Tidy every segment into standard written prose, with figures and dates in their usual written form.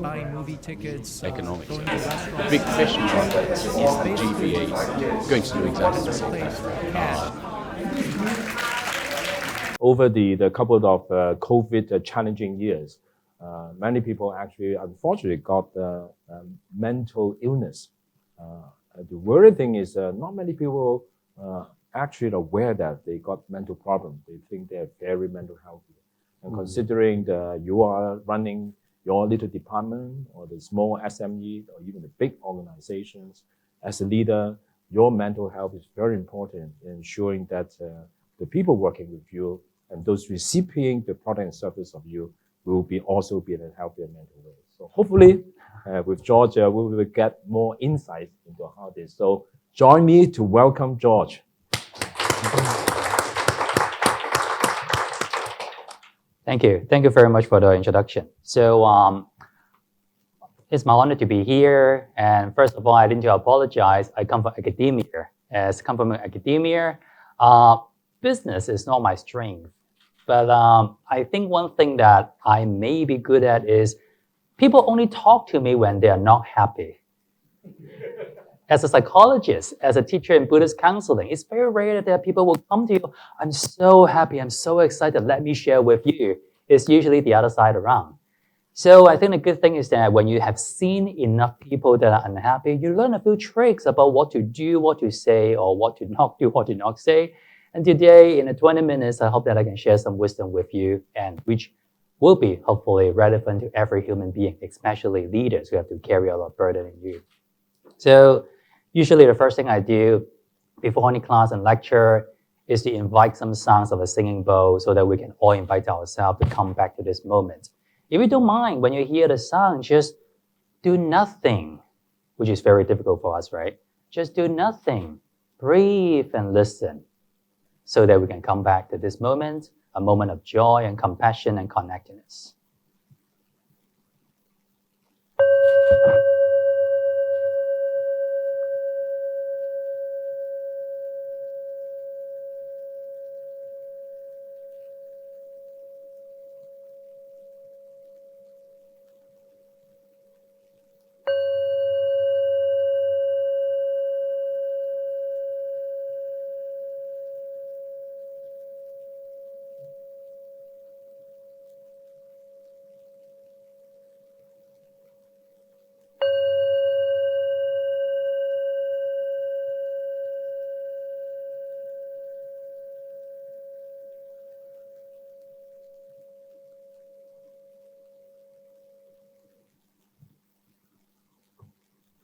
buying movie tickets, Economics. going to restaurants. The big question mark is the GBA going to do exactly the same thing? Cash. Over the couple of COVID challenging years, many people actually, unfortunately, got mental illness. The worrying thing is not many people actually aware that they got mental problems. They think they're very mental healthy. And considering you are running your little department or the small SME or even the big organizations, as a leader, your mental health is very important in ensuring that the people working with you and those receiving the product and service of you will also be in a healthier mental way. So hopefully, with George, we will get more insight into how this. So join me to welcome George. Thank you. Thank you very much for the introduction. So it's my honor to be here. And first of all, I need to apologize. I come from academia. As come from academia, business is not my strength. But I think one thing that I may be good at is people only talk to me when they are not happy. As a psychologist, as a teacher in Buddhist counseling, it's very rare that people will come to you, I'm so happy, I'm so excited, let me share with you. It's usually the other side around. So I think the good thing is that when you have seen enough people that are unhappy, you learn a few tricks about what to do, what to say, or what to not do, what to not say. And today, in the 20 minutes, I hope that I can share some wisdom with you, and which will be hopefully relevant to every human being, especially leaders who have to carry a lot of burden in you. So usually the first thing I do before any class and lecture is to invite some sounds of a singing bowl so that we can all invite ourselves to come back to this moment. If you don't mind, when you hear the sound, just do nothing, which is very difficult for us, right? Just do nothing. Breathe and listen so that we can come back to this moment, a moment of joy and compassion and connectedness.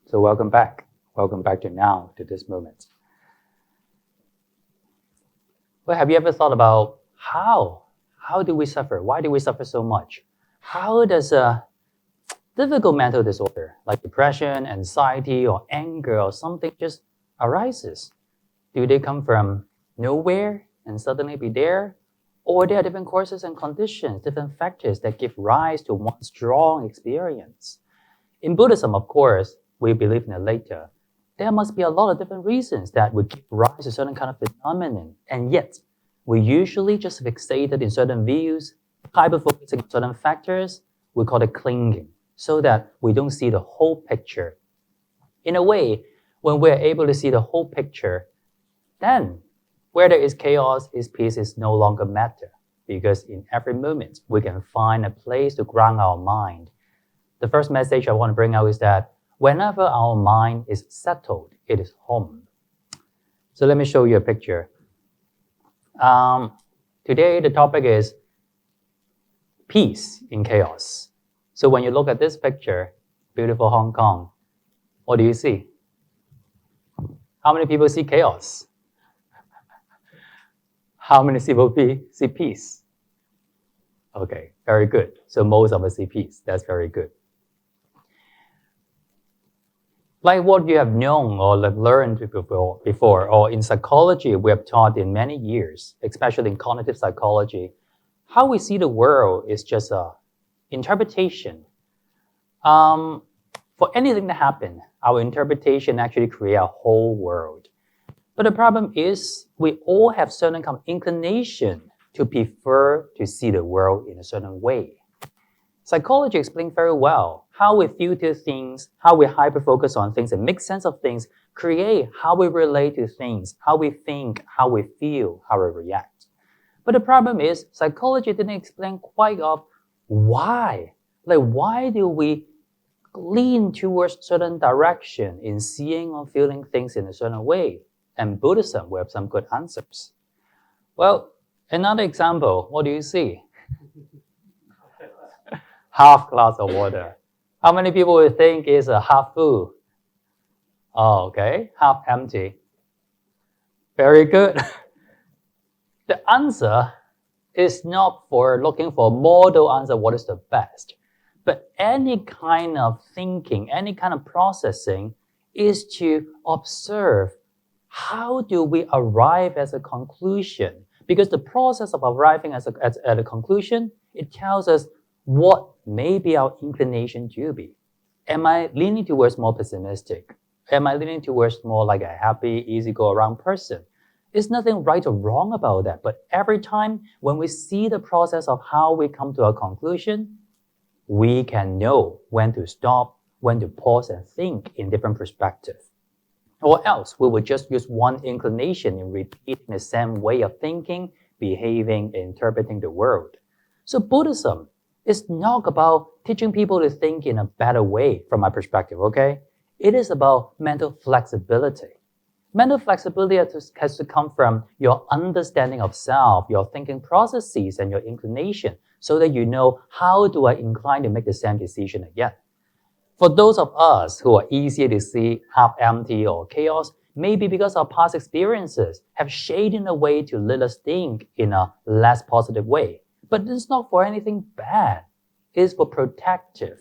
So welcome back. Welcome back to now, to this moment. Well, have you ever thought about how do we suffer? Why do we suffer so much? How does a difficult mental disorder like depression, anxiety, or anger or something just arises? Do they come from nowhere and suddenly be there? Or there are different causes and conditions, different factors that give rise to one strong experience? In Buddhism, of course, we believe in it later. There must be a lot of different reasons that would give rise to certain kind of phenomenon. And yet, we usually just fixated in certain views, hyper-focusing on certain factors. We call it clinging, so that we don't see the whole picture. In a way, when we're able to see the whole picture, then where there is chaos, peace is no longer matter. Because in every moment, we can find a place to ground our mind. The first message I want to bring out is that whenever our mind is settled, it is home. So let me show you a picture. Today, the topic is peace in chaos. So when you look at this picture, beautiful Hong Kong, what do you see? How many people see chaos? How many people see peace? Okay, very good. So most of us see peace. That's very good. Like what you have known or learned before, or in psychology, we have taught in many years, especially in cognitive psychology, how we see the world is just an interpretation. For anything to happen, our interpretation actually creates a whole world. But the problem is we all have certain kind of inclination to prefer to see the world in a certain way. Psychology explains very well how we filter things, how we hyper-focus on things and make sense of things, create how we relate to things, how we think, how we feel, how we react. But the problem is psychology didn't explain quite of why. Like, why do we lean towards certain direction in seeing or feeling things in a certain way? And Buddhism will have some good answers. Well, another example, what do you see? Half glass of water. How many people would think is a half full? Oh, okay, half empty. Very good. The answer is not for looking for a model answer, what is the best. But any kind of thinking, any kind of processing is to observe how do we arrive at a conclusion. Because the process of arriving at a conclusion, it tells us what may be our inclination to be. Am I leaning towards more pessimistic? Am I leaning towards more like a happy, easy go around person? There's nothing right or wrong about that. But every time when we see the process of how we come to a conclusion, we can know when to stop, when to pause and think in different perspectives. Or else we would just use one inclination and repeat the same way of thinking, behaving, interpreting the world. So Buddhism is not about teaching people to think in a better way from my perspective, okay? It is about mental flexibility. Mental flexibility has to come from your understanding of self, your thinking processes, and your inclination, so that you know how do I incline to make the same decision again. For those of us who are easier to see half empty or chaos, maybe because our past experiences have shaped in a way to let us think in a less positive way. But it's not for anything bad. It's for protective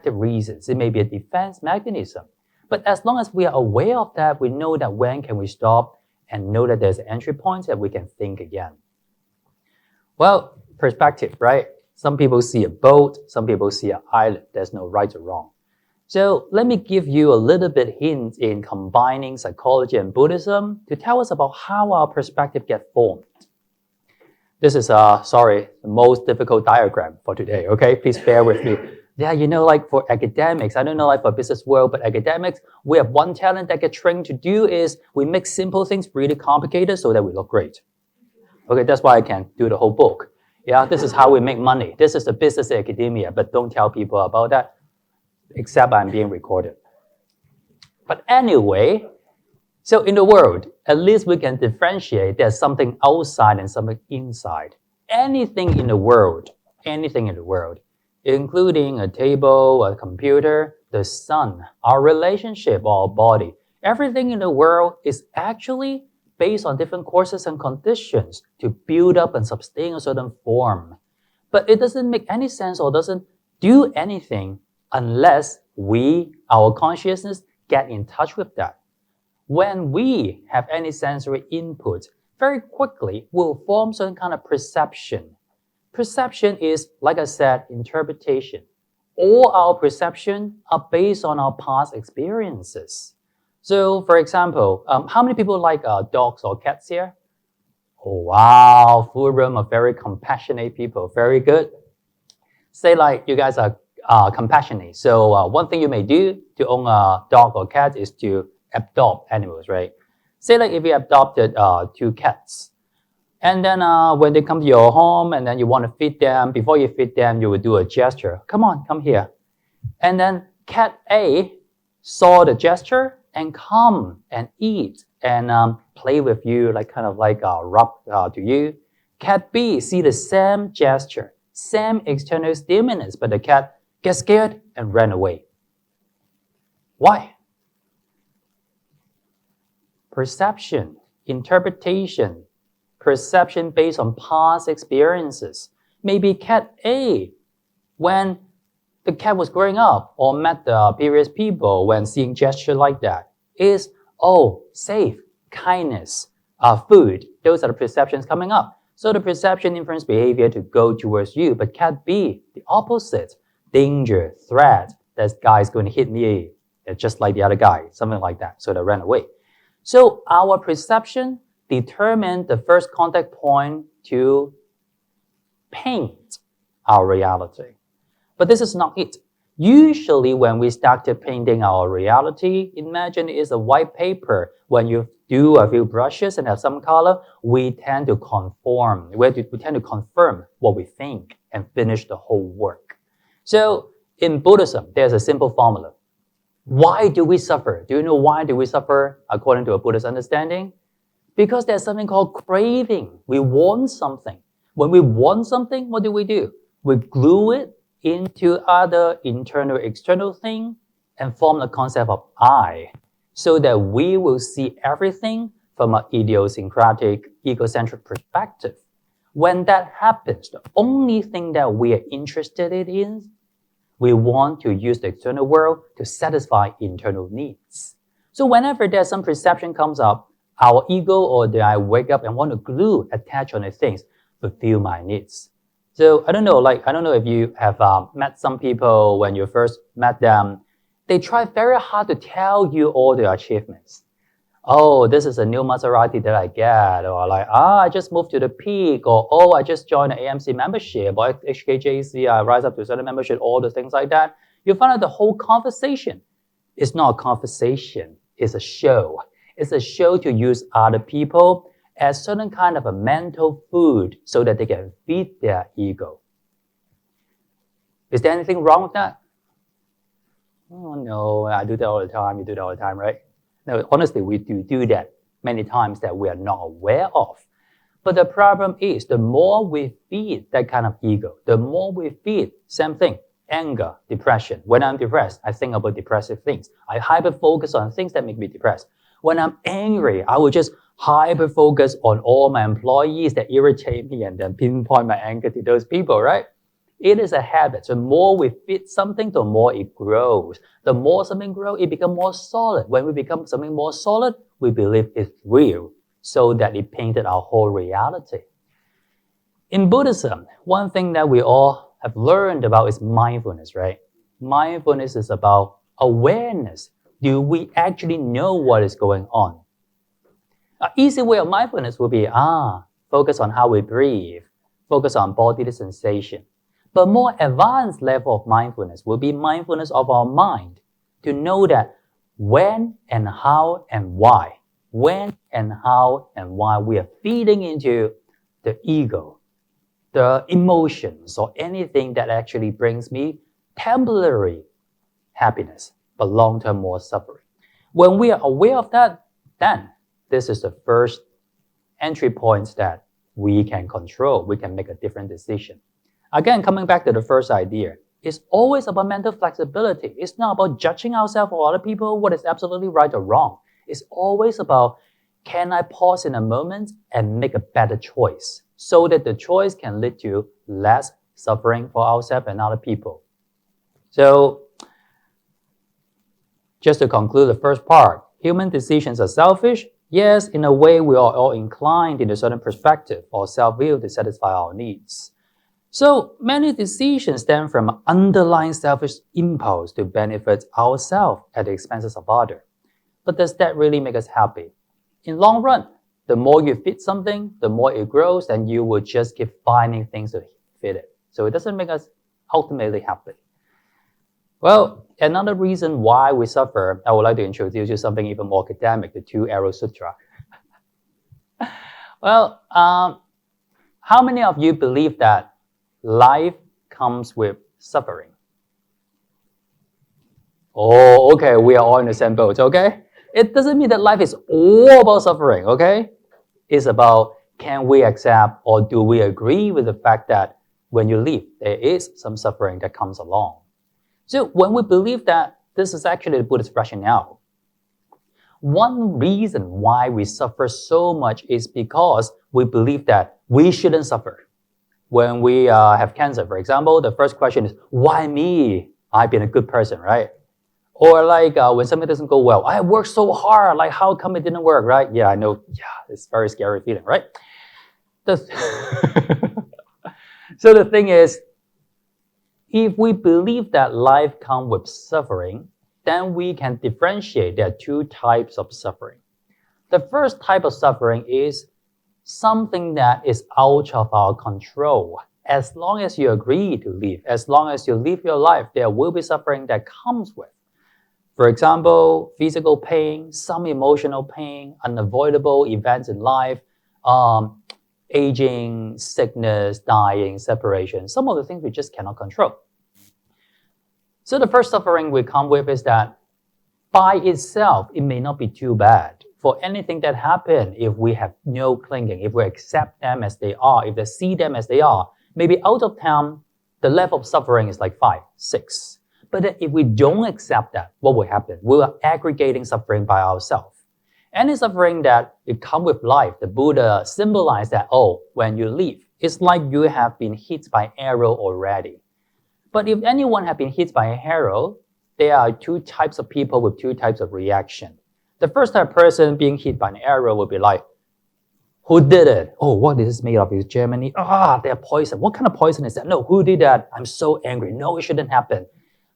reasons. It may be a defense mechanism. But as long as we are aware of that, we know that when can we stop and know that there's an entry point that we can think again. Well, perspective, right? Some people see a boat, some people see an island. There's no right or wrong. So let me give you a little bit hint in combining psychology and Buddhism to tell us about how our perspective gets formed. This is, the most difficult diagram for today, okay? Please bear with me. Yeah, like for academics, I don't know like for business world, but academics, we have one talent that get trained to do is we make simple things really complicated so that we look great. Okay, that's why I can do the whole book. Yeah, this is how we make money. This is the business academia, but don't tell people about that, except I'm being recorded. But anyway, so in the world, at least we can differentiate there's something outside and something inside. Anything in the world, including a table, a computer, the sun, our relationship, our body, everything in the world is actually based on different causes and conditions to build up and sustain a certain form. But it doesn't make any sense or doesn't do anything unless we, our consciousness, get in touch with that. When we have any sensory input, very quickly we'll form certain kind of perception. Perception is, like I said, interpretation. All our perception are based on our past experiences. So, for example, how many people like dogs or cats here? Oh, wow, full room of very compassionate people. Very good. Say like you guys are compassionate. So one thing you may do to own a dog or cat is to adopt animals, right? Say like if you adopted 2 cats, and then when they come to your home and then you want to feed them, before you feed them, you will do a gesture. Come on, come here. And then cat A saw the gesture and come and eat and play with you, like kind of like rub to you. Cat B see the same gesture, same external stimulus, but the cat gets scared and ran away. Why? Perception, interpretation, perception based on past experiences. Maybe cat A, when the cat was growing up or met the previous people when seeing gesture like that, is, oh, safe, kindness, food. Those are the perceptions coming up. So the perception influences behavior to go towards you. But cat B, the opposite, danger, threat, this guy is going to hit me, just like the other guy, something like that. So they ran away. So our perception determines the first contact point to paint our reality. But this is not it. Usually when we start to painting our reality, imagine it's a white paper. When you do a few brushes and have some color, we tend to conform. We tend to confirm what we think and finish the whole work. So in Buddhism, there's a simple formula. Why do we suffer? Do you know why do we suffer according to a Buddhist understanding? Because there's something called craving. We want something. When we want something, what do? We glue it into other internal, external thing and form the concept of I, so that we will see everything from an idiosyncratic, egocentric perspective. When that happens, the only thing that we are interested in is we want to use the external world to satisfy internal needs. So whenever there's some perception comes up, our ego or the I wake up and want to attach on the things, fulfill my needs. So I don't know if you have met some people when you first met them, they try very hard to tell you all their achievements. Oh, this is a new Maserati that I get, or I just moved to the peak, or I just joined an AMC membership, or HKJC, I rise up to a certain membership, all the things like that. You find out the whole conversation is not a conversation, it's a show. It's a show to use other people as certain kind of a mental food so that they can feed their ego. Is there anything wrong with that? Oh no, I do that all the time, you do that all the time, right? No, honestly, we do that many times that we are not aware of. But the problem is, the more we feed that kind of ego, the more we feed, same thing, anger, depression. When I'm depressed, I think about depressive things. I hyper-focus on things that make me depressed. When I'm angry, I will just hyper-focus on all my employees that irritate me and then pinpoint my anger to those people, right? It is a habit. The more we feed something, the more it grows. The more something grows, it becomes more solid. When we become something more solid, we believe it's real, so that it painted our whole reality. In Buddhism, one thing that we all have learned about is mindfulness, right? Mindfulness is about awareness. Do we actually know what is going on? An easy way of mindfulness would be, focus on how we breathe, focus on bodily sensation. But more advanced level of mindfulness will be mindfulness of our mind, to know that when and how and why, when and how and why we are feeding into the ego, the emotions, or anything that actually brings me temporary happiness, but long-term more suffering. When we are aware of that, then this is the first entry points that we can control. We can make a different decision. Again, coming back to the first idea, it's always about mental flexibility. It's not about judging ourselves or other people what is absolutely right or wrong. It's always about, can I pause in a moment and make a better choice so that the choice can lead to less suffering for ourselves and other people. So, just to conclude the first part, human decisions are selfish. Yes, in a way, we are all inclined in a certain perspective or self-will to satisfy our needs. So many decisions stem from an underlying selfish impulse to benefit ourselves at the expenses of others. But does that really make us happy? In long run, the more you feed something, the more it grows, and you will just keep finding things to feed it. So it doesn't make us ultimately happy. Well, another reason why we suffer, I would like to introduce you something even more academic, the Two-Arrow Sutra. Well, how many of you believe that life comes with suffering? Oh, okay, we are all in the same boat, okay? It doesn't mean that life is all about suffering, okay? It's about, can we accept or do we agree with the fact that when you live, there is some suffering that comes along. So when we believe that, this is actually the Buddhist rationale. One reason why we suffer so much is because we believe that we shouldn't suffer. When we have cancer, for example, the first question is, why me? I've been a good person, right? Or when something doesn't go well, I worked so hard, how come it didn't work, right? Yeah, I know, it's a very scary feeling, right? So the thing is, if we believe that life comes with suffering, then we can differentiate there are two types of suffering. The first type of suffering is something that is out of our control as long as you agree to live, as long as you live your life, there will be suffering that comes with. For example, physical pain, some emotional pain, unavoidable events in life, aging, sickness, dying, separation, some of the things we just cannot control. So the first suffering we come with is that by itself, it may not be too bad. For anything that happens, if we have no clinging, if we accept them as they are, if we see them as they are, maybe out of 10, the level of suffering is like 5, 6. But then if we don't accept that, what will happen? We are aggregating suffering by ourselves. Any suffering that it comes with life, the Buddha symbolized that, oh, when you leave, it's like you have been hit by arrow already. But if anyone has been hit by a arrow, there are two types of people with two types of reaction. The first type of person being hit by an arrow will be like, who did it? Oh, what is this made of? Is Germany? They're poison. What kind of poison is that? No, who did that? I'm so angry. No, it shouldn't happen.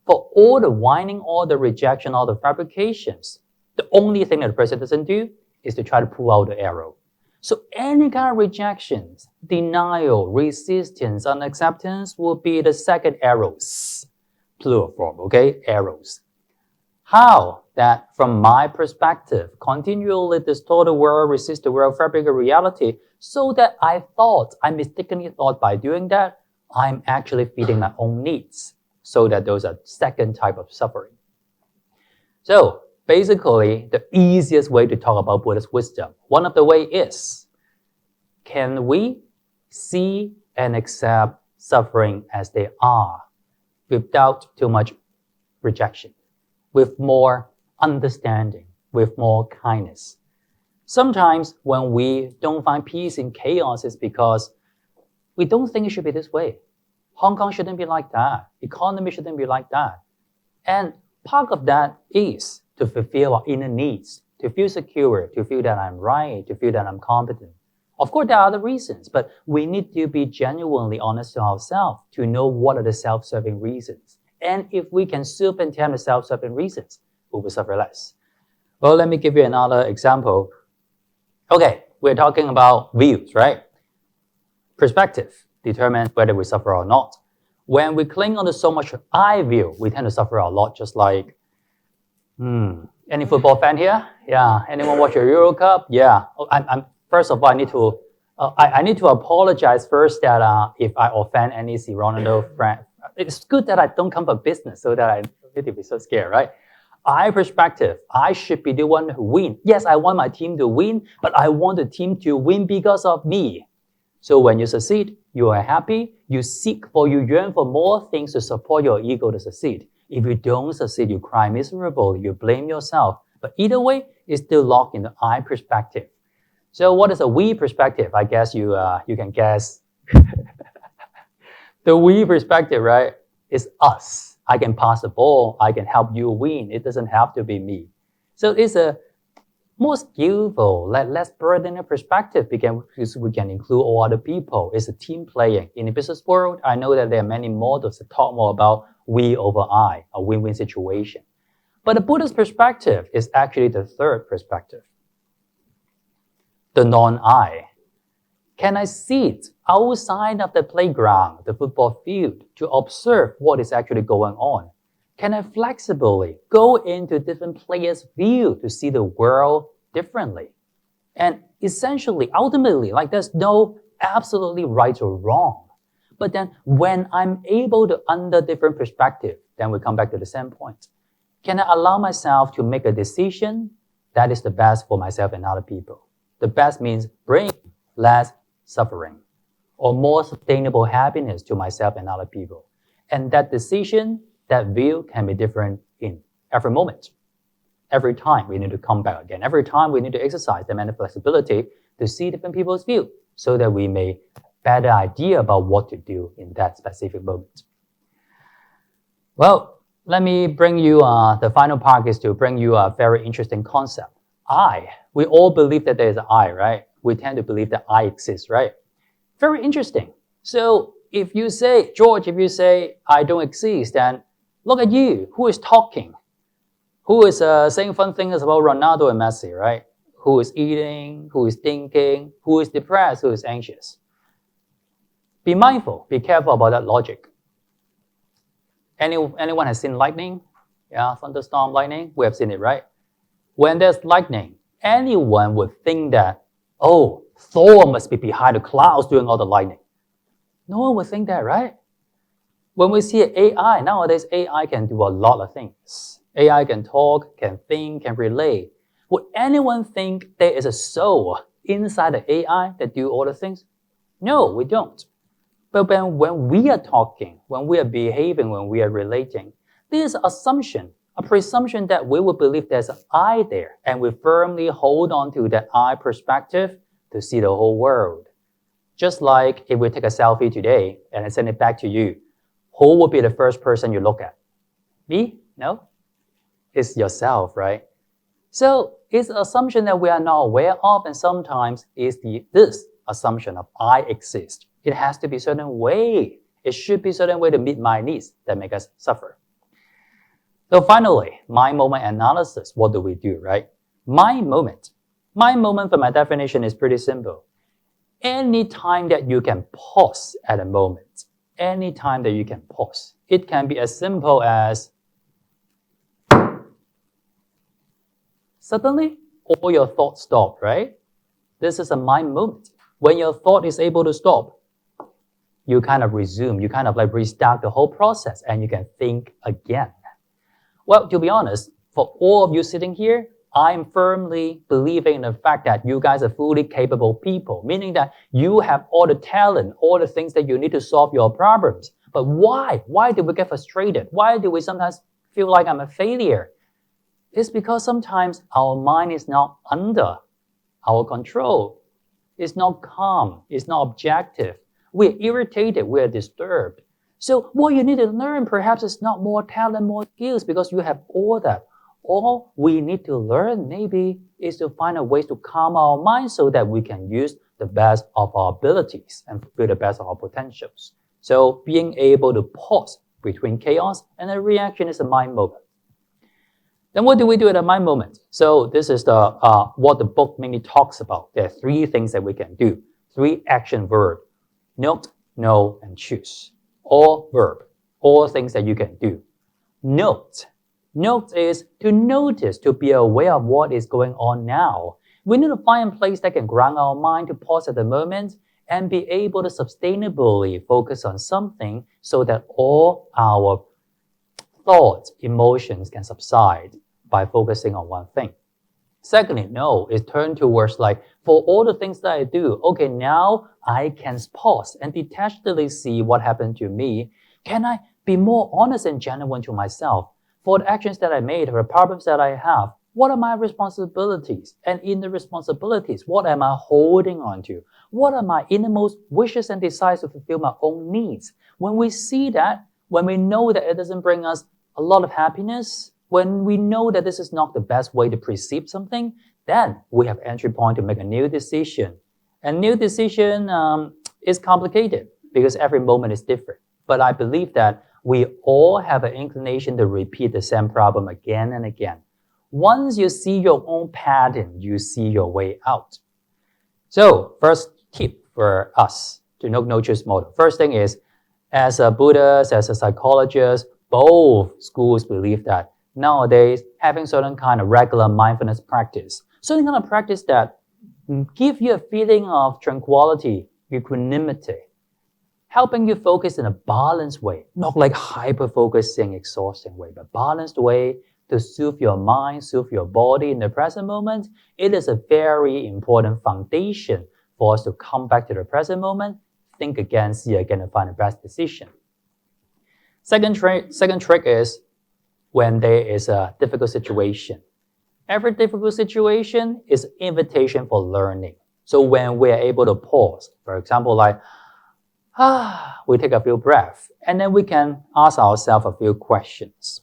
For all the whining, all the rejection, all the fabrications, the only thing that the person doesn't do is to try to pull out the arrow. So any kind of rejections, denial, resistance, unacceptance will be the second arrows, plural form, okay? Arrows. How that, from my perspective, continually distort the world, resist the world, fabricate reality, so that I mistakenly thought by doing that, I'm actually feeding my own needs. So that those are second type of suffering. So basically, the easiest way to talk about Buddhist wisdom, one of the way is, can we see and accept suffering as they are without too much rejection, with more understanding, with more kindness? Sometimes when we don't find peace in chaos, it's because we don't think it should be this way. Hong Kong shouldn't be like that. Economy shouldn't be like that. And part of that is to fulfill our inner needs, to feel secure, to feel that I'm right, to feel that I'm competent. Of course, there are other reasons, but we need to be genuinely honest to ourselves to know what are the self-serving reasons. And if we can superintend the self-serving reasons, we will suffer less. Well, let me give you another example. Okay, we're talking about views, right? Perspective determines whether we suffer or not. When we cling on to so much I view, we tend to suffer a lot, just like, any football fan here? Yeah. Anyone watch your Euro Cup? Yeah. I'm first of all, I need to apologize first that if I offend any Ronaldo friend. It's good that I don't come for business so that I don't need to be so scared, right? I perspective, I should be the one who win. Yes, I want my team to win, but I want the team to win because of me. So when you succeed, you are happy, you seek for, you yearn for more things to support your ego to succeed. If you don't succeed, you cry miserable, you blame yourself. But either way, it's still locked in the I perspective. So what is a we perspective? I guess you can guess. The we perspective, right, is us. I can pass the ball, I can help you win. It doesn't have to be me. So it's a more skillful, less burdened perspective because we can include all other people. It's a team playing. In the business world, I know that there are many models that talk more about we over I, a win-win situation. But the Buddhist perspective is actually the third perspective, the non-I. Can I sit outside of the playground, the football field, to observe what is actually going on? Can I flexibly go into different players' view to see the world differently? And essentially, ultimately, like there's no absolutely right or wrong. But then when I'm able to under different perspective, then we come back to the same point. Can I allow myself to make a decision that is the best for myself and other people? The best means bring less suffering or more sustainable happiness to myself and other people. And that decision, that view can be different in every moment. Every time we need to come back again. Every time we need to exercise the mental flexibility to see different people's view so that we may better idea about what to do in that specific moment. Well, let me bring you, the final part is to bring you a very interesting concept. I. We all believe that there is an I, right? We tend to believe that I exists, right? Very interesting. So if you say, George, if you say, I don't exist, then look at you. Who is talking? Who is saying fun things about Ronaldo and Messi, right? Who is eating? Who is thinking? Who is depressed? Who is anxious? Be mindful, be careful about that logic. Anyone has seen lightning? Yeah, thunderstorm, lightning? We have seen it, right? When there's lightning, anyone would think that, oh, Thor must be behind the clouds doing all the lightning. No one would think that, right? When we see AI, nowadays AI can do a lot of things. AI can talk, can think, can relate. Would anyone think there is a soul inside the AI that do all the things? No, we don't. But when we are talking, when we are behaving, when we are relating, there's an assumption, a presumption that we will believe there's an I there, and we firmly hold on to that I perspective to see the whole world. Just like if we take a selfie today and I send it back to you, who would be the first person you look at? Me? No? It's yourself, right? So it's an assumption that we are not aware of, and sometimes it's this assumption of I exist. It has to be a certain way. It should be a certain way to meet my needs that make us suffer. So finally, mind moment analysis. What do we do, right? Mind moment. Mind moment, for my definition, is pretty simple. Any time that you can pause at a moment, any time that you can pause, it can be as simple as suddenly all your thoughts stop, right? This is a mind moment. When your thought is able to stop, you kind of resume, you kind of like restart the whole process and you can think again. Well, to be honest, for all of you sitting here, I'm firmly believing in the fact that you guys are fully capable people, meaning that you have all the talent, all the things that you need to solve your problems. But why? Why do we get frustrated? Why do we sometimes feel like I'm a failure? It's because sometimes our mind is not under our control. It's not calm. It's not objective. We're irritated. We're disturbed. So what you need to learn perhaps is not more talent, more skills, because you have all that. All we need to learn maybe is to find a way to calm our mind so that we can use the best of our abilities and fulfill the best of our potentials. So being able to pause between chaos and a reaction is a mind moment. Then what do we do at a mind moment? So this is the what the book mainly talks about. There are 3 things that we can do. 3 action verbs. Note, know, and choose. All verb. All things that you can do. Note. Note is to notice, to be aware of what is going on now. We need to find a place that can ground our mind to pause at the moment and be able to sustainably focus on something so that all our thoughts, emotions can subside by focusing on one thing. Secondly, know is turn towards like, for all the things that I do, okay, now I can pause and detachedly see what happened to me. Can I be more honest and genuine to myself? For the actions that I made, for the problems that I have, what are my responsibilities? And in the responsibilities, what am I holding on to? What are my innermost wishes and desires to fulfill my own needs? When we see that, when we know that it doesn't bring us a lot of happiness, when we know that this is not the best way to perceive something, then we have entry point to make a new decision. And new decision is complicated because every moment is different. But I believe that we all have an inclination to repeat the same problem again and again. Once you see your own pattern, you see your way out. So first tip for us to no choose model. First thing is, as a Buddhist, as a psychologist, both schools believe that nowadays having certain kind of regular mindfulness practice, certain kind of practice that give you a feeling of tranquility, equanimity, helping you focus in a balanced way, not like hyper-focusing, exhausting way, but balanced way to soothe your mind, soothe your body in the present moment. It is a very important foundation for us to come back to the present moment, think again, see again, and find the best decision. Second trick is when there is a difficult situation. Every difficult situation is an invitation for learning. So when we are able to pause, for example, like, we take a few breaths, and then we can ask ourselves a few questions.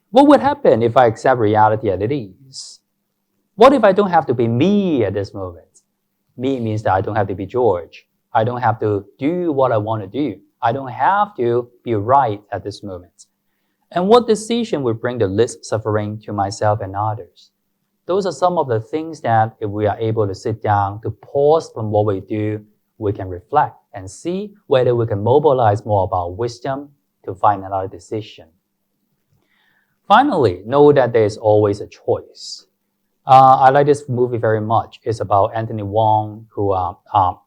What would happen if I accept reality as it is? What if I don't have to be me at this moment? Me means that I don't have to be George. I don't have to do what I want to do. I don't have to be right at this moment. And what decision would bring the least suffering to myself and others? Those are some of the things that if we are able to sit down, to pause from what we do, we can reflect and see whether we can mobilize more of our wisdom to find another decision. Finally, know that there is always a choice. I like this movie very much. It's about Anthony Wong, who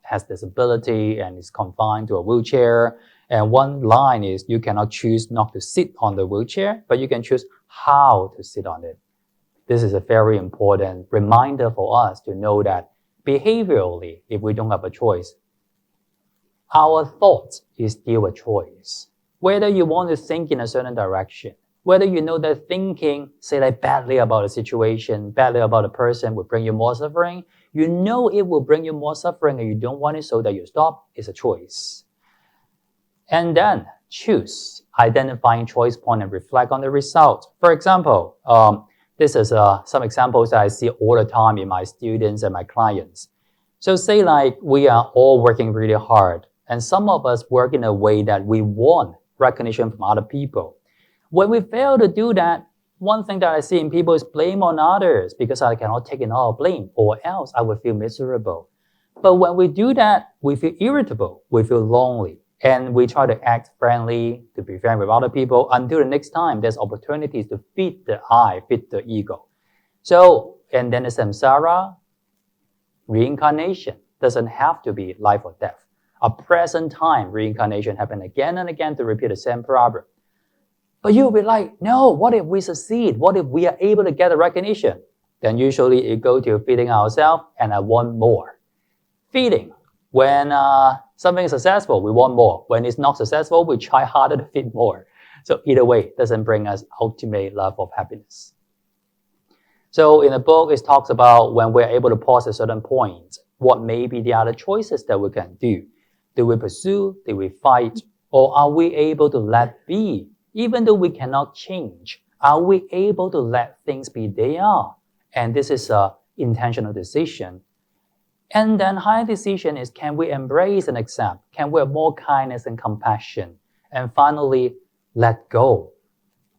has disability and is confined to a wheelchair. And one line is, you cannot choose not to sit on the wheelchair, but you can choose how to sit on it. This is a very important reminder for us to know that behaviorally, if we don't have a choice, our thoughts is still a choice. Whether you want to think in a certain direction, whether you know that thinking, say like badly about a situation, badly about a person will bring you more suffering, you know it will bring you more suffering and you don't want it, so that you stop, is a choice. And then choose, identifying choice point and reflect on the result. For example, this is some examples that I see all the time in my students and my clients. So say like we are all working really hard, and some of us work in a way that we want recognition from other people. When we fail to do that, one thing that I see in people is blame on others because I cannot take enough blame, or else I would feel miserable. But when we do that, we feel irritable, we feel lonely, and we try to act friendly, to be friendly with other people until the next time there's opportunities to feed the I, feed the ego. So, and then the samsara, reincarnation doesn't have to be life or death. A present time reincarnation happen again and again to repeat the same problem. But you'll be like, no, what if we succeed? What if we are able to get a recognition? Then usually it goes to feeding ourselves, and I want more. Feeding. When something is successful, we want more. When it's not successful, we try harder to feed more. So either way, it doesn't bring us ultimate level of happiness. So in the book, it talks about when we're able to pause at certain points, what may be the other choices that we can do. Do we pursue? Do we fight? Or are we able to let be? Even though we cannot change, are we able to let things be they are? And this is an intentional decision. And then higher decision is, can we embrace and accept? Can we have more kindness and compassion? And finally, let go.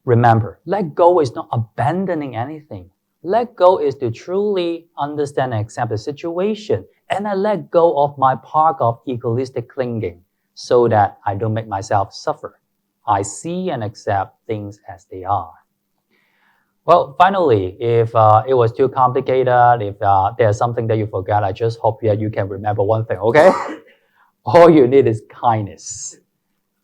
Remember, let go is not abandoning anything. Let go is to truly understand and accept the situation. And I let go of my part of egoistic clinging so that I don't make myself suffer. I see and accept things as they are. Well, finally, if it was too complicated, if there's something that you forgot, I just hope that you can remember one thing, okay? All you need is kindness.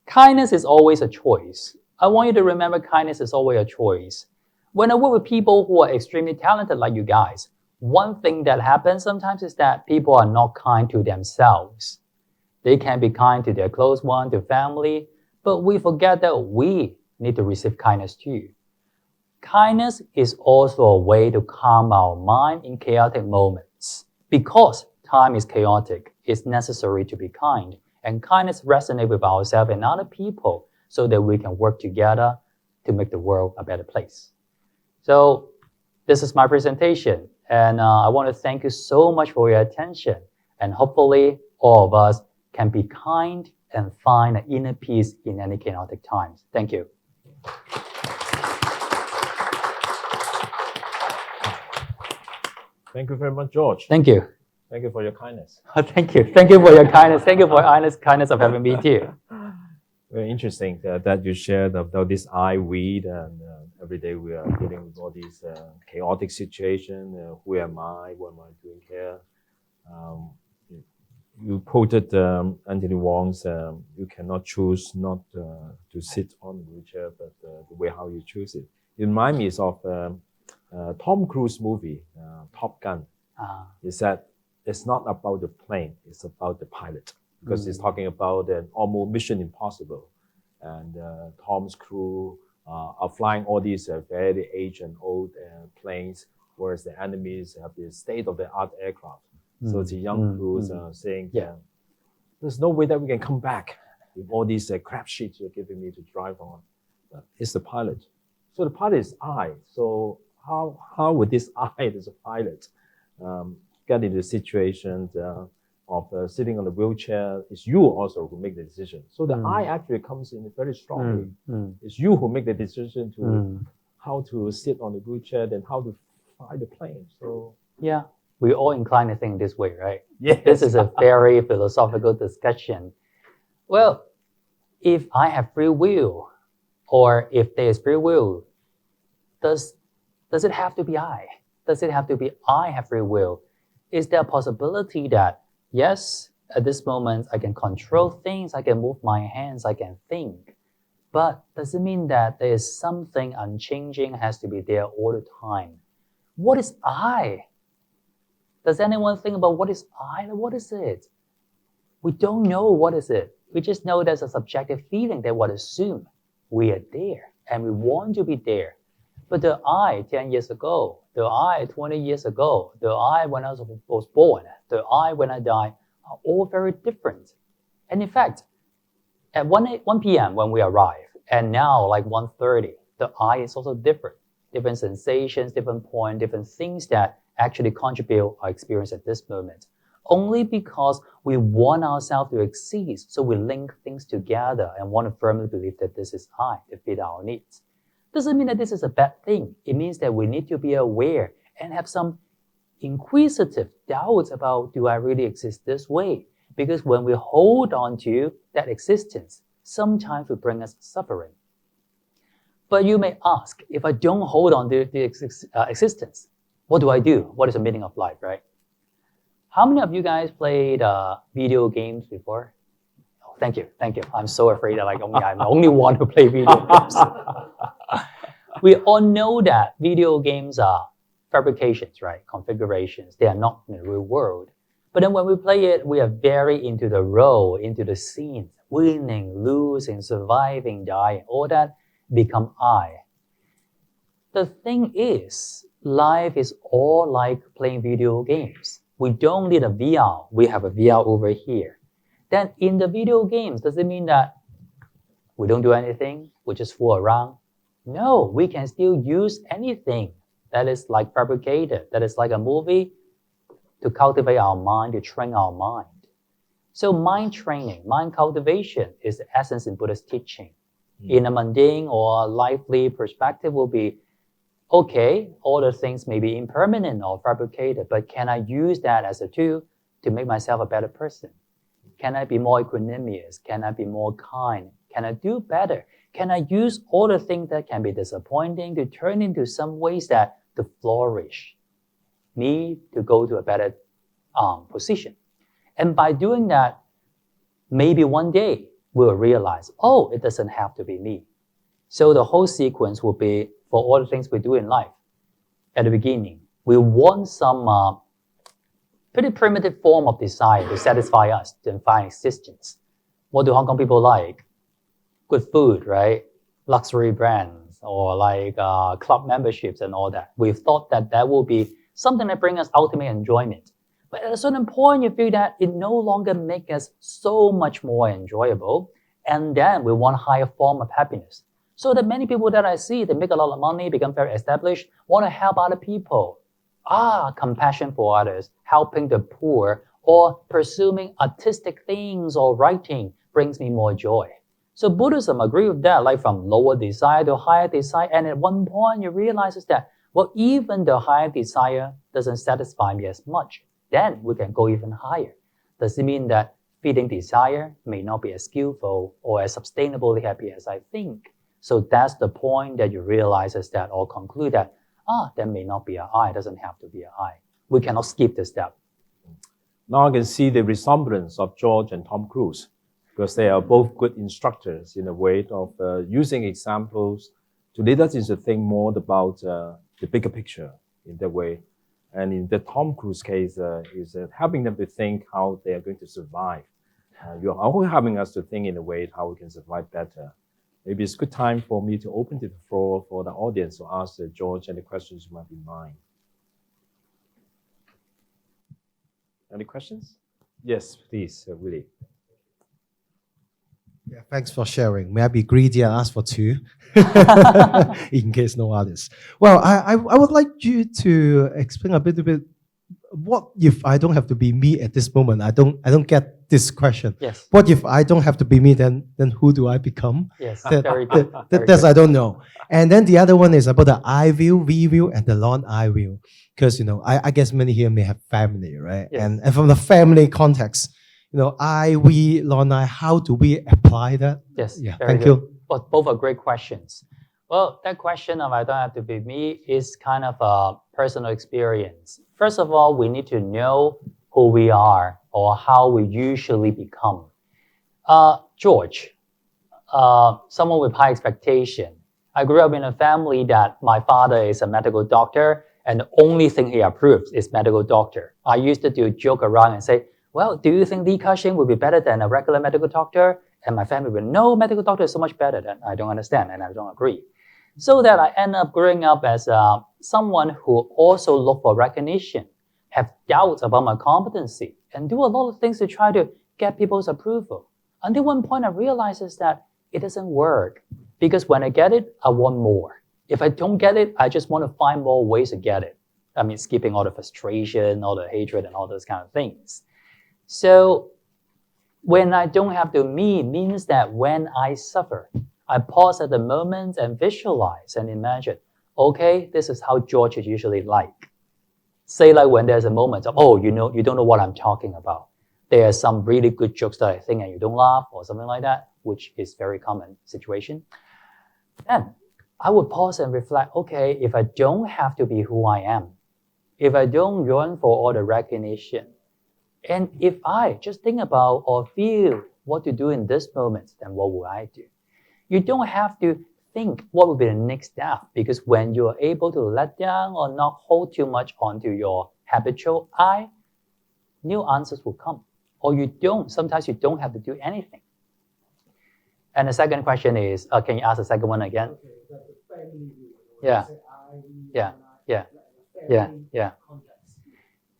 Kindness is always a choice. I want you to remember kindness is always a choice. When I work with people who are extremely talented like you guys, one thing that happens sometimes is that people are not kind to themselves. They can be kind to their close one, to family, but we forget that we need to receive kindness too. Kindness is also a way to calm our mind in chaotic moments. Because time is chaotic, it's necessary to be kind. And kindness resonates with ourselves and other people so that we can work together to make the world a better place. So this is my presentation. And I want to thank you so much for your attention. And hopefully all of us can be kind and find an inner peace in any chaotic times. Thank you. Thank you very much, George. Thank you. Thank you for your kindness. Thank you. Thank you for your kindness. Thank you for your kindness of having me too. Very interesting that you shared about this I weed, and every day we are dealing with all these chaotic situations. Who am I? What am I doing here? You quoted Anthony Wong's, you cannot choose not to sit on the wheelchair, but the way how you choose it. It reminds me of Tom Cruise movie, Top Gun. He said, it's not about the plane, it's about the pilot. Because he's talking about an almost mission impossible. And Tom's crew are flying all these very aged and old planes, whereas the enemies have the state-of-the-art aircraft. So it's a young crew saying, there's no way that we can come back with all these crap sheets you're giving me to drive on. It's the pilot. So the pilot is I. So how would this I, as a pilot, get into situations of sitting on a wheelchair? It's you also who make the decision. So the I actually comes in very strongly. It's you who make the decision to how to sit on the wheelchair, then how to fly the plane. So yeah, We all inclined to think this way, right? Yes. This is a very philosophical discussion. Well, if I have free will, or if there is free will, does it have to be I? Does it have to be I have free will? Is there a possibility that, yes, at this moment I can control things, I can move my hands, I can think, but does it mean that there is something unchanging has to be there all the time? What is I? Does anyone think about what is I? What is it? We don't know what is it. We just know there's a subjective feeling that would assume we are there and we want to be there. But the I 10 years ago, the I 20 years ago, the I when I was born, the I when I die, are all very different. And in fact, at 1 p.m. when we arrive, and now like 1:30, the I is also different. Different sensations, different points, different things that actually contribute our experience at this moment. Only because we want ourselves to exist, so we link things together and want to firmly believe that this is I to fit our needs. Doesn't mean that this is a bad thing. It means that we need to be aware and have some inquisitive doubts about, do I really exist this way? Because when we hold on to that existence, sometimes will bring us suffering. But you may ask, if I don't hold on to the existence, what do I do? What is the meaning of life, right? How many of you guys played video games before? Oh, thank you. I'm so afraid that I'm the only one who play video games. We all know that video games are fabrications, right? Configurations. They are not in the real world. But then when we play it, we are very into the role, into the scenes, winning, losing, surviving, dying. All that become I. The thing is, life is all like playing video games. We don't need a VR. We have a VR over here. Then in the video games, does it mean that we don't do anything? We just fool around? No, we can still use anything that is like fabricated, that is like a movie, to cultivate our mind, to train our mind. So mind training, mind cultivation is the essence in Buddhist teaching. In a mundane or lively perspective will be, okay, all the things may be impermanent or fabricated, but can I use that as a tool to make myself a better person? Can I be more equanimous? Can I be more kind? Can I do better? Can I use all the things that can be disappointing to turn into some ways that to flourish, me to go to a better position? And by doing that, maybe one day we'll realize, oh, it doesn't have to be me. So the whole sequence will be for all the things we do in life. At the beginning, we want some pretty primitive form of desire to satisfy us, to find existence. What do Hong Kong people like? Good food, right? Luxury brands, or like club memberships and all that. We've thought that that will be something that brings us ultimate enjoyment. But at a certain point, you feel that it no longer makes us so much more enjoyable. And then we want a higher form of happiness. So that many people that I see, they make a lot of money, become very established, want to help other people. Compassion for others, helping the poor, or pursuing artistic things or writing brings me more joy. So Buddhism agree with that, like from lower desire to higher desire. And at one point you realize that, well, even the higher desire doesn't satisfy me as much. Then we can go even higher. Does it mean that feeding desire may not be as skillful or as sustainably happy as I think? So that's the point that you realize is that, or conclude that, there may not be an I, it doesn't have to be an I. We cannot skip the step. Now I can see the resemblance of George and Tom Cruise, because they are both good instructors in a way of using examples to lead us to think more about the bigger picture in that way. And in the Tom Cruise case, is helping them to think how they are going to survive. You're always helping us to think in a way how we can survive better. Maybe it's a good time for me to open to the floor for the audience to ask George any questions you might be in mind. Any questions? Yes, please, Willie. Yeah, thanks for sharing. May I be greedy and ask for two, in case no others? Well, I would like you to explain a bit what if I don't have to be me at this moment? I don't get this question. Yes. What if I don't have to be me? Then who do I become? Yes. That, Very good. Very that's good. I don't know. And then the other one is about the I view, we view, and the non-I view. Because I guess many here may have family, right? Yes. And from the family context, I, we, non-I, how do we apply that? Yes. Yeah. Very Thank good. you. But both are great questions. Well, that question of I don't have to be me is kind of a personal experience. First of all, we need to know who we are or how we usually become. George, someone with high expectation. I grew up in a family that my father is a medical doctor, and the only thing he approves is medical doctor. I used to joke around and say, well, do you think Li Ka-shing would be better than a regular medical doctor? And my family would, no, medical doctor is so much better. Than I don't understand and I don't agree. So that I end up growing up as someone who also look for recognition, have doubts about my competency, and do a lot of things to try to get people's approval. Until one point I realized is that it doesn't work. Because when I get it, I want more. If I don't get it, I just want to find more ways to get it. I mean, skipping all the frustration, all the hatred, and all those kind of things. So when I don't have to me means that when I suffer, I pause at the moment and visualize and imagine, okay, this is how George is usually like. Say like when there's a moment of, oh, you don't know what I'm talking about. There are some really good jokes that I think and you don't laugh or something like that, which is very common situation. Then I would pause and reflect, okay, if I don't have to be who I am, if I don't yearn for all the recognition, and if I just think about or feel what to do in this moment, then what will I do? You don't have to think what will be the next step, because when you are able to let down or not hold too much onto your habitual I, new answers will come. Or sometimes you don't have to do anything. And the second question is, can you ask the second one again? Yeah.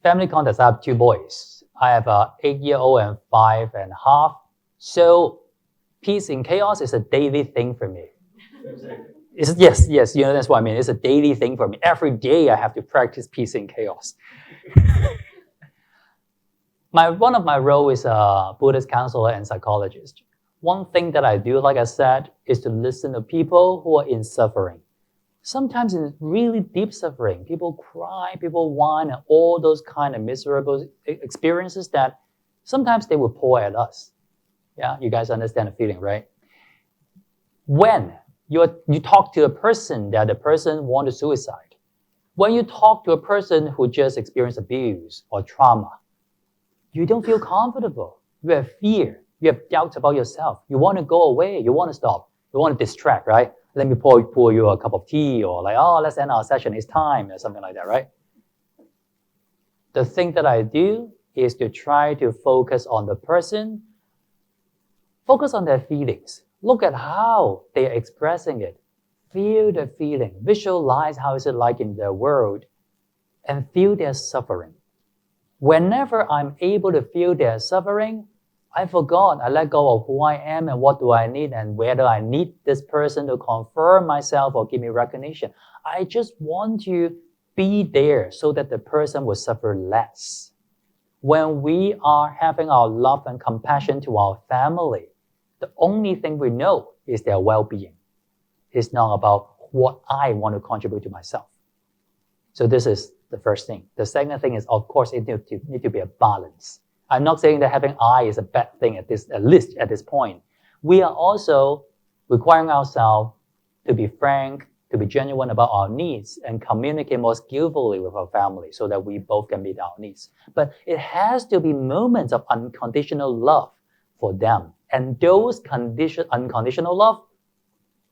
Family context, I have two boys. I have an 8-year-old and 5.5. So peace in chaos is a daily thing for me. Yes, that's what I mean. It's a daily thing for me. Every day I have to practice peace in chaos. One of my roles is a Buddhist counselor and psychologist. One thing that I do, like I said, is to listen to people who are in suffering. Sometimes in really deep suffering, people cry, people whine, and all those kind of miserable experiences that sometimes they will pour at us. Yeah, you guys understand the feeling, right? When you talk to a person that the person wants to suicide, when you talk to a person who just experienced abuse or trauma, you don't feel comfortable. You have fear. You have doubts about yourself. You want to go away. You want to stop. You want to distract, right? Let me pour you a cup of tea, or like, oh, let's end our session. It's time, or something like that, right? The thing that I do is to try to focus on the person, focus on their feelings. Look at how they are expressing it. Feel the feeling. Visualize how is it like in their world, and feel their suffering. Whenever I'm able to feel their suffering, I let go of who I am and what do I need and whether I need this person to confirm myself or give me recognition. I just want to be there so that the person will suffer less. When we are having our love and compassion to our family, the only thing we know is their well-being. It's not about what I want to contribute to myself. So this is the first thing. The second thing is, of course, it needs to be a balance. I'm not saying that having I is a bad thing at least at this point. We are also requiring ourselves to be frank, to be genuine about our needs and communicate more skillfully with our family so that we both can meet our needs. But it has to be moments of unconditional love for them. And those unconditional love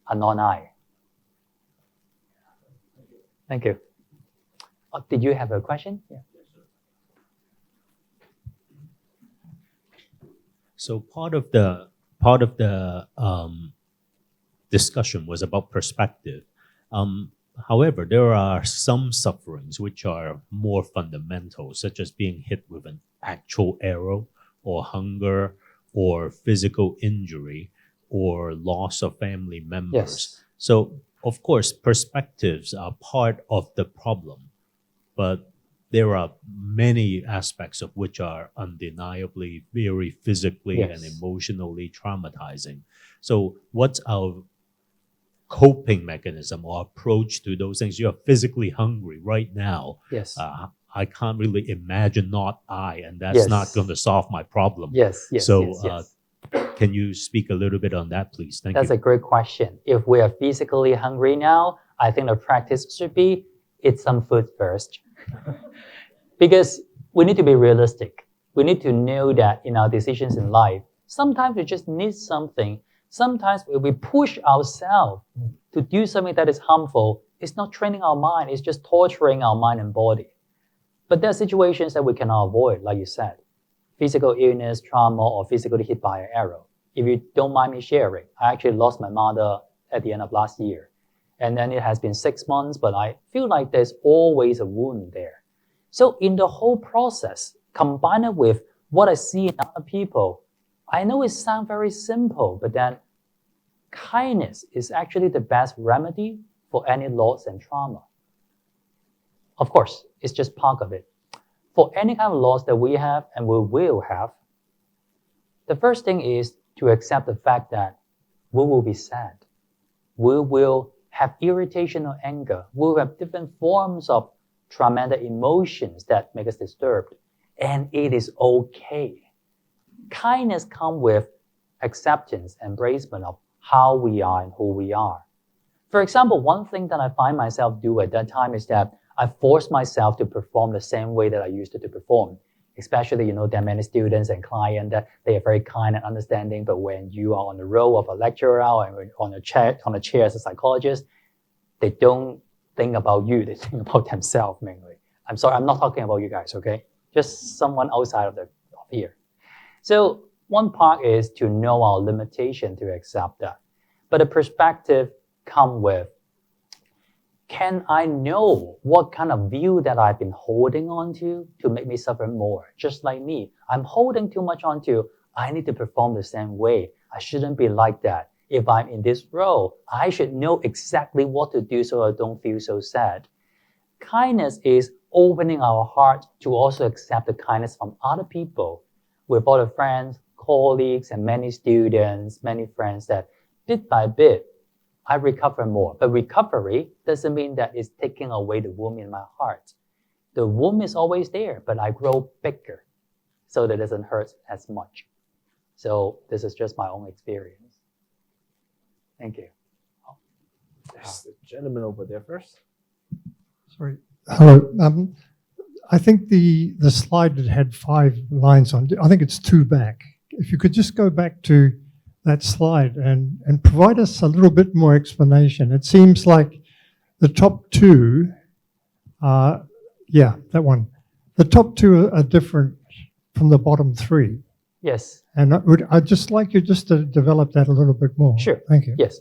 are non-I. Thank you. Did you have a question? Yeah. So part of the discussion was about perspective. However, there are some sufferings which are more fundamental, such as being hit with an actual arrow, or hunger, or physical injury, or loss of family members. Yes. So, of course, perspectives are part of the problem, but there are many aspects of which are undeniably very physically and Yes. emotionally traumatizing. So what's our coping mechanism or approach to those things? You're physically hungry right now. Yes. I can't really imagine and that's not Yes. going to solve my problem. Yes. Yes. So, yes. Yes. Can you speak a little bit on that, please? Thank That's you. a great question. If we are physically hungry now, I think the practice should be eat some food first. Because we need to be realistic. We need to know that in our decisions in life, sometimes we just need something. Sometimes when we push ourselves to do something that is harmful, it's not training our mind, it's just torturing our mind and body. But there are situations that we cannot avoid, like you said. Physical illness, trauma, or physically hit by an arrow. If you don't mind me sharing, I actually lost my mother at the end of last year. And then it has been 6 months, but I feel like there's always a wound there. So in the whole process, combined with what I see in other people, I know it sounds very simple, but then kindness is actually the best remedy for any loss and trauma. Of course, it's just part of it. For any kind of loss that we have and we will have, the first thing is to accept the fact that we will be sad. We will have irritation or anger. We will have different forms of traumatic emotions that make us disturbed. And it is okay. Kindness comes with acceptance, embracement of how we are and who we are. For example, one thing that I find myself do at that time is that I force myself to perform the same way that I used to perform. Especially, there are many students and clients that they are very kind and understanding, but when you are on the role of a lecturer or on a chair as a psychologist, they don't think about you, they think about themselves mainly. I'm sorry, I'm not talking about you guys, okay? Just someone outside of here. So one part is to know our limitation, to accept that. But the perspective comes with, can I know what kind of view that I've been holding on to make me suffer more? Just like me, I'm holding too much on to, I need to perform the same way. I shouldn't be like that. If I'm in this role, I should know exactly what to do so I don't feel so sad. Kindness is opening our heart to also accept the kindness from other people. With other friends, colleagues, and many students, many friends that bit by bit, I recover more. But recovery doesn't mean that it's taking away the wound in my heart. The wound is always there, but I grow bigger so that it doesn't hurt as much. So this is just my own experience. Thank you. Yes, the gentleman over there first. Sorry. Hello. I think the slide that had 5 lines on, I think it's 2 back. If you could just go back to that slide and provide us a little bit more explanation. It seems like the top 2, that one. The top 2 are different from the bottom 3. Yes. And I'd just like you just to develop that a little bit more. Sure. Thank you. Yes.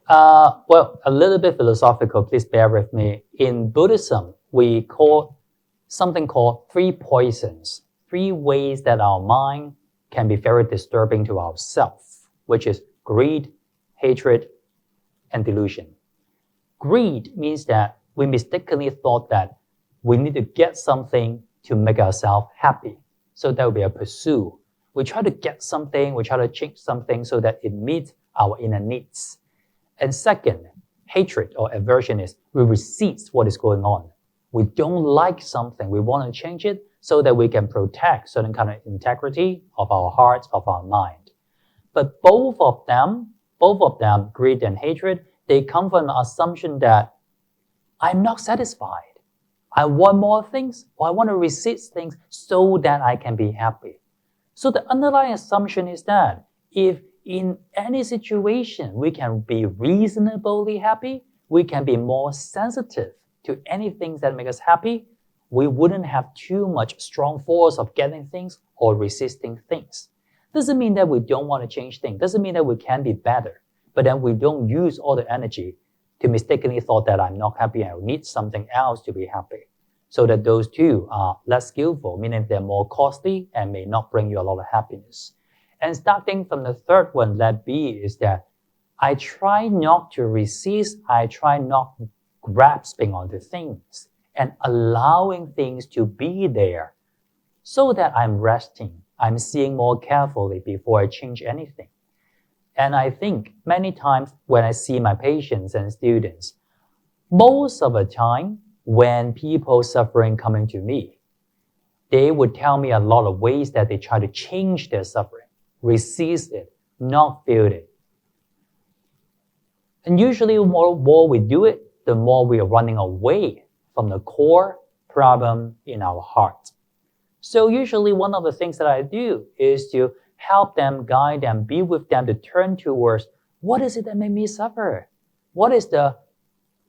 Well, a little bit philosophical, please bear with me. In Buddhism, we call something called 3 poisons, 3 ways that our mind can be very disturbing to ourselves, which is greed, hatred, and delusion. Greed means that we mistakenly thought that we need to get something to make ourselves happy. So that will be a pursuit. We try to get something, we try to change something so that it meets our inner needs. And second, hatred or aversion is we resist what is going on. We don't like something, we want to change it so that we can protect certain kind of integrity of our heart, of our mind. But both of them, greed and hatred, they come from the assumption that I'm not satisfied. I want more things, or I want to resist things so that I can be happy. So the underlying assumption is that if in any situation we can be reasonably happy, we can be more sensitive to anything that make us happy, we wouldn't have too much strong force of getting things or resisting things. Doesn't mean that we don't want to change things. Doesn't mean that we can be better. But then we don't use all the energy to mistakenly thought that I'm not happy and I need something else to be happy. So that those 2 are less skillful, meaning they're more costly and may not bring you a lot of happiness. And starting from the 3rd one, let be, is that I try not to resist, I try not grasping onto things. and allowing things to be there so that I'm resting. I'm seeing more carefully before I change anything. And I think many times when I see my patients and students, most of the time when people suffering coming to me, they would tell me a lot of ways that they try to change their suffering, resist it, not feel it. And usually the more we do it, the more we are running away from the core problem in our heart. So usually one of the things that I do is to help them, guide them, be with them to turn towards what is it that made me suffer? What is the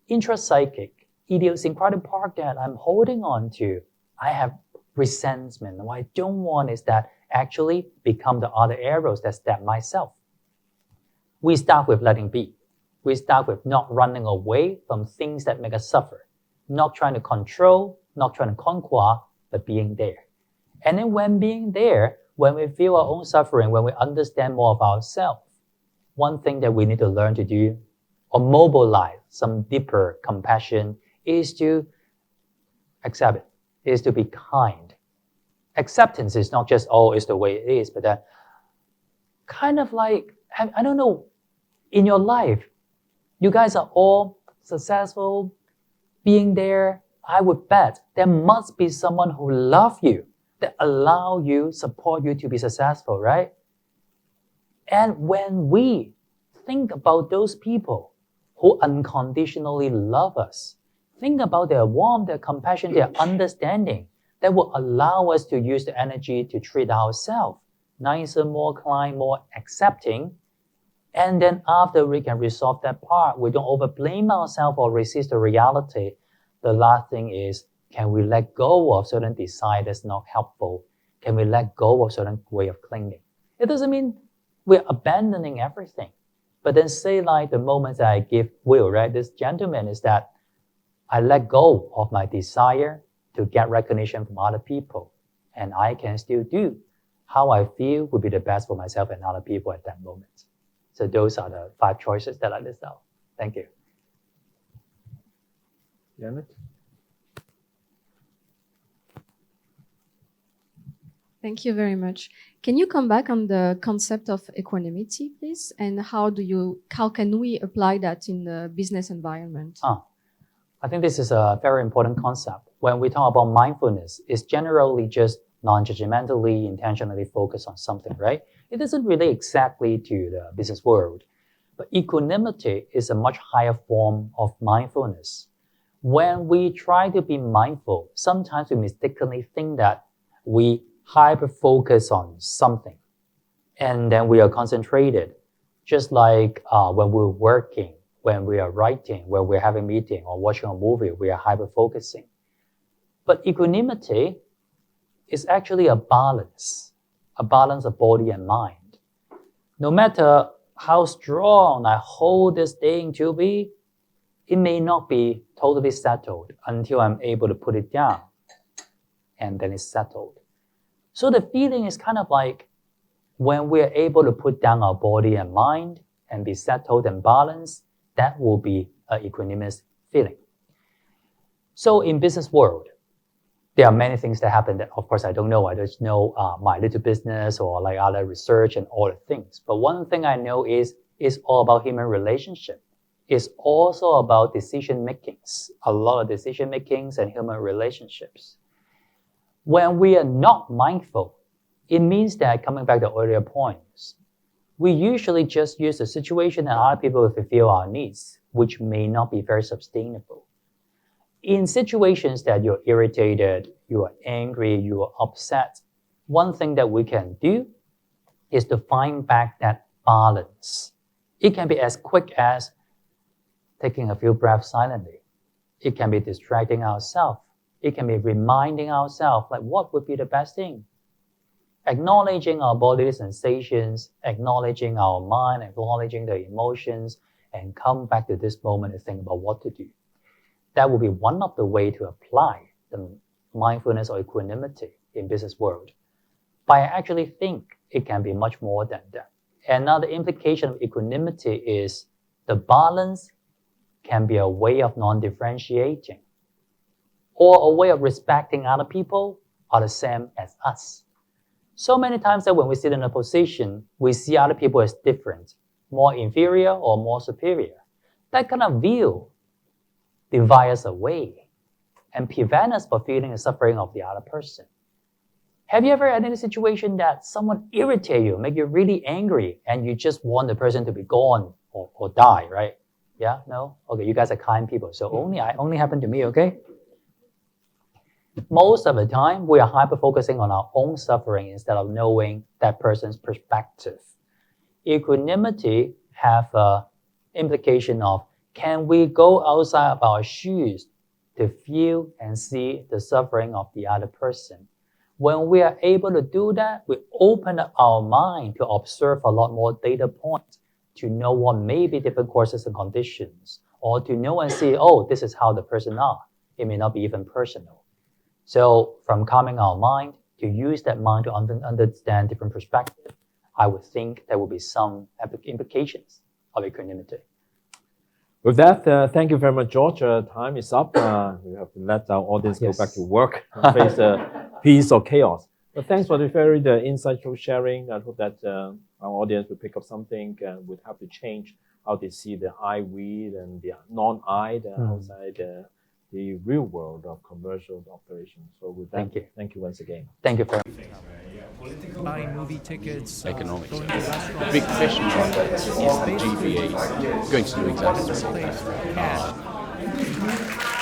intrapsychic, idiosyncratic part that I'm holding on to? I have resentment. What I don't want is that actually become the other arrows that stab myself. We start with letting be. We start with not running away from things that make us suffer, not trying to control, not trying to conquer, but being there. And then when being there, when we feel our own suffering, when we understand more of ourselves, one thing that we need to learn to do or mobilize some deeper compassion is to accept it, is to be kind. Acceptance is not just, oh, it's the way it is, but that kind of like, I don't know, in your life, you guys are all successful, being there. I would bet there must be someone who loves you, that allow you, support you to be successful, right? And when we think about those people who unconditionally love us, think about their warmth, their compassion, their understanding, that will allow us to use the energy to treat ourselves nicer, more kind, more accepting. And then after we can resolve that part, we don't overblame ourselves or resist the reality. The last thing is, can we let go of certain desire that's not helpful? Can we let go of certain way of clinging? It doesn't mean we're abandoning everything. But then say like the moment that I give will, right? This gentleman is that I let go of my desire to get recognition from other people. And I can still do how I feel would be the best for myself and other people at that moment. So those are the 5 choices that I list out. Thank you. Janet? Thank you very much. Can you come back on the concept of equanimity, please? And how can we apply that in the business environment? I think this is a very important concept. When we talk about mindfulness, it's generally just non-judgmentally, intentionally focused on something, right? It isn't really exactly to the business world. But equanimity is a much higher form of mindfulness. When we try to be mindful, sometimes we mistakenly think that we hyper-focus on something, and then we are concentrated. Just like when we're working, when we are writing, when we're having a meeting or watching a movie, we are hyper-focusing. But equanimity is actually a balance of body and mind. No matter how strong I hold this thing to be, it may not be totally settled until I'm able to put it down, and then it's settled. So the feeling is kind of like when we're able to put down our body and mind and be settled and balanced, that will be an equanimous feeling. So in business world, there are many things that happen that, of course, I don't know. I just know my little business or like other research and all the things. But one thing I know is it's all about human relationship. It's also about decision makings, a lot of decision makings and human relationships. When we are not mindful, it means that, coming back to earlier points, we usually just use the situation and other people to fulfill our needs, which may not be very sustainable. In situations that you're irritated, you are angry, you are upset, one thing that we can do is to find back that balance. It can be as quick as taking a few breaths silently. It can be distracting ourselves. It can be reminding ourselves, like, what would be the best thing? Acknowledging our bodily sensations, acknowledging our mind, acknowledging the emotions, and come back to this moment and think about what to do. That will be one of the ways to apply the mindfulness or equanimity in business world. But I actually think it can be much more than that. Another implication of equanimity is the balance can be a way of non-differentiating. or a way of respecting other people are the same as us. So many times that when we sit in a position, we see other people as different, more inferior or more superior. That kind of view divide us away and prevent us from feeling the suffering of the other person. Have you ever had any situation that someone irritates you, make you really angry, and you just want the person to be gone or die, right? Yeah? No? Okay, you guys are kind people, so only happened to me, okay? Most of the time, we are hyper-focusing on our own suffering instead of knowing that person's perspective. Equanimity have an implication of, can we go outside of our shoes to feel and see the suffering of the other person? When we are able to do that, we open up our mind to observe a lot more data points, to know what may be different causes and conditions, or to know and see, oh, this is how the person are. It may not be even personal. So from calming our mind, to use that mind to understand different perspectives, I would think there will be some implications of equanimity. With that, thank you very much, George. Time is up. We have to let our audience go back to work and face peace or chaos. But thanks for the very insightful sharing. I hope that our audience will pick up something and would have to change how they see the I-we and the non-I outside the real world of commercial operations. So with that, thank you once again. Thank you very much. Buying movie tickets, Economics. going to restaurants. Big question is the GBA going to do exactly the same thing? Cash.